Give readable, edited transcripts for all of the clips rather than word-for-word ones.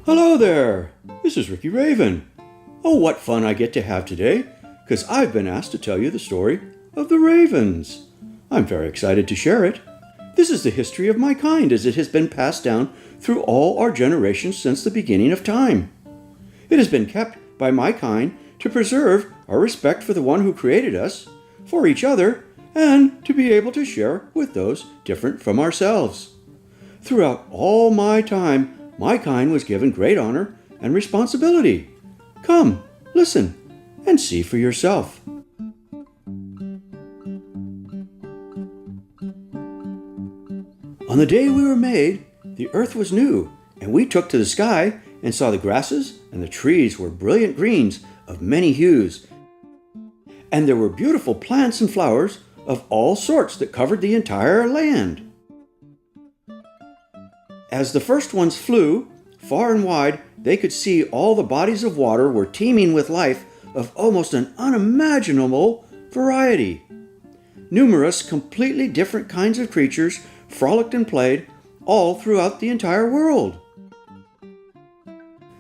Hello there! This is Ricky Raven. Oh, what fun I get to have today, because I've been asked to tell you the story of the ravens. I'm very excited to share it. This is the history of my kind as it has been passed down through all our generations since the beginning of time. It has been kept by my kind to preserve our respect for the one who created us, for each other, and to be able to share with those different from ourselves. Throughout all my time, my kind was given great honor and responsibility. Come, listen, and see for yourself. On the day we were made, the earth was new, and we took to the sky and saw the grasses and the trees were brilliant greens of many hues, and there were beautiful plants and flowers of all sorts that covered the entire land. As the first ones flew, far and wide, they could see all the bodies of water were teeming with life of almost an unimaginable variety. Numerous, completely different kinds of creatures frolicked and played all throughout the entire world.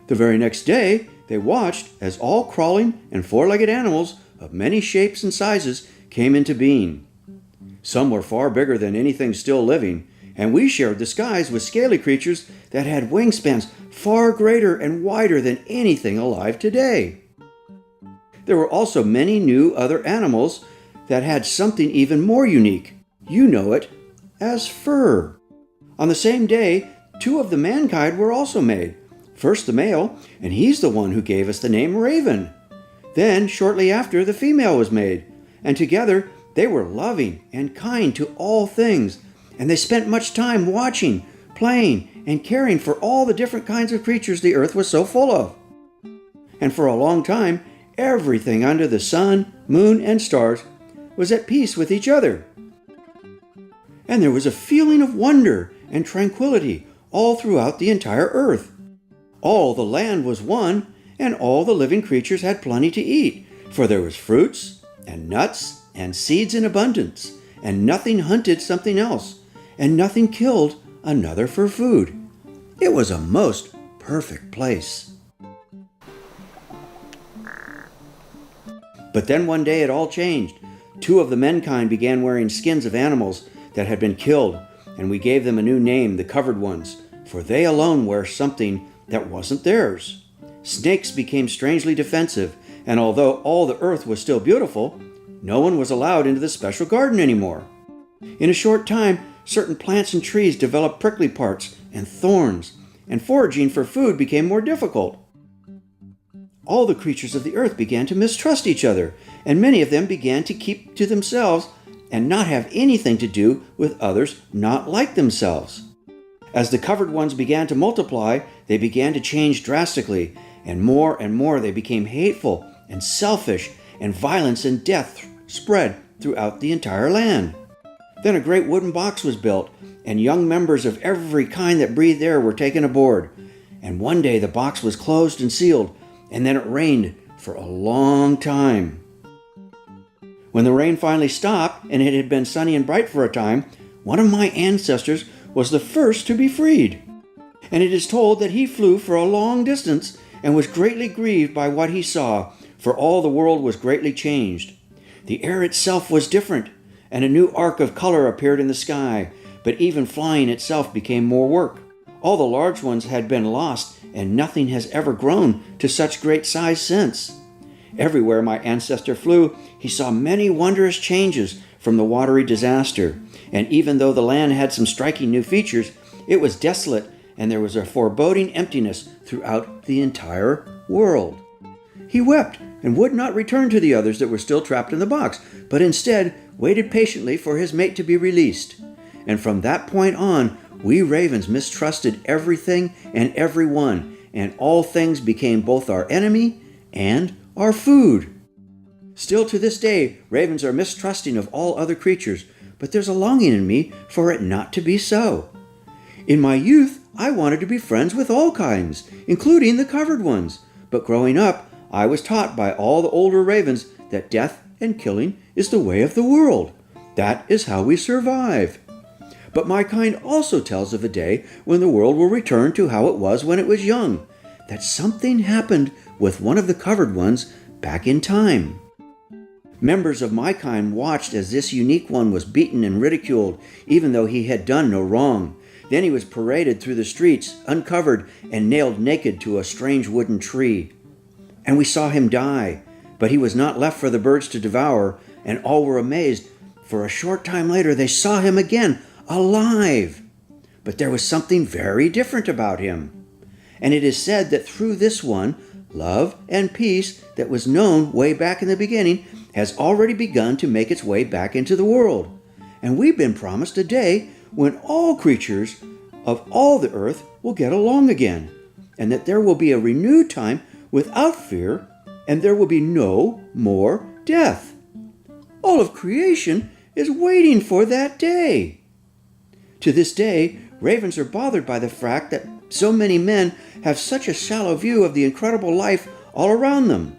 The very next day, they watched as all crawling and four-legged animals of many shapes and sizes came into being. Some were far bigger than anything still living, and we shared the skies with scaly creatures that had wingspans far greater and wider than anything alive today. There were also many new other animals that had something even more unique. You know it as fur. On the same day, two of the mankind were also made. First the male, and he's the one who gave us the name Raven. Then, shortly after, the female was made, and together they were loving and kind to all things, and they spent much time watching, playing, and caring for all the different kinds of creatures the earth was so full of. And for a long time, everything under the sun, moon, and stars was at peace with each other. And there was a feeling of wonder and tranquility all throughout the entire earth. All the land was one, and all the living creatures had plenty to eat, for there was fruits and nuts and seeds in abundance, and nothing hunted something else, and nothing killed another for food. It was a most perfect place. But then one day it all changed. Two of the menkind began wearing skins of animals that had been killed, and we gave them a new name, the covered ones, for they alone wear something that wasn't theirs. Snakes became strangely defensive, and although all the earth was still beautiful, no one was allowed into the special garden anymore. In a short time, certain plants and trees developed prickly parts and thorns, and foraging for food became more difficult. All the creatures of the earth began to mistrust each other, and many of them began to keep to themselves and not have anything to do with others not like themselves. As the covered ones began to multiply, they began to change drastically, and more they became hateful and selfish, and violence and death spread throughout the entire land. Then a great wooden box was built, and young members of every kind that breathed air were taken aboard. And one day the box was closed and sealed, and then it rained for a long time. When the rain finally stopped, and it had been sunny and bright for a time, one of my ancestors was the first to be freed. And it is told that he flew for a long distance and was greatly grieved by what he saw, for all the world was greatly changed. The air itself was different, and a new arc of color appeared in the sky, but even flying itself became more work. All the large ones had been lost, and nothing has ever grown to such great size since. Everywhere my ancestor flew, he saw many wondrous changes from the watery disaster, and even though the land had some striking new features, it was desolate, and there was a foreboding emptiness throughout the entire world. He wept and would not return to the others that were still trapped in the box, but instead waited patiently for his mate to be released. And from that point on, we ravens mistrusted everything and everyone, and all things became both our enemy and our food. Still to this day, ravens are mistrusting of all other creatures, but there's a longing in me for it not to be so. In my youth, I wanted to be friends with all kinds, including the covered ones. But growing up, I was taught by all the older ravens that death and killing is the way of the world. That is how we survive. But my kind also tells of a day when the world will return to how it was when it was young, that something happened with one of the covered ones back in time. Members of my kind watched as this unique one was beaten and ridiculed, even though he had done no wrong. Then he was paraded through the streets, uncovered, and nailed naked to a strange wooden tree. And we saw him die, but he was not left for the birds to devour, and all were amazed, for a short time later they saw him again, alive. But there was something very different about him. And it is said that through this one, love and peace that was known way back in the beginning has already begun to make its way back into the world. And we've been promised a day when all creatures of all the earth will get along again, and that there will be a renewed time without fear, and there will be no more death. All of creation is waiting for that day. To this day, ravens are bothered by the fact that so many men have such a shallow view of the incredible life all around them,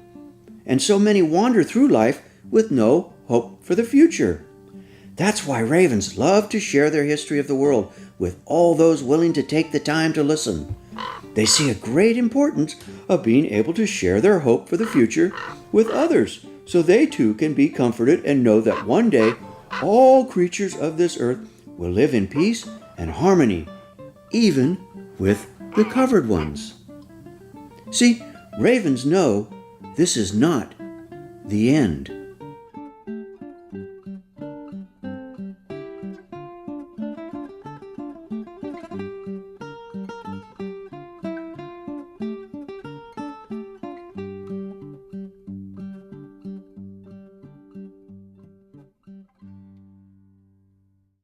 and so many wander through life with no hope for the future. That's why ravens love to share their history of the world with all those willing to take the time to listen. They see a great importance of being able to share their hope for the future with others, so they too can be comforted and know that one day all creatures of this earth will live in peace and harmony, even with the covered ones. See, ravens know this is not the end.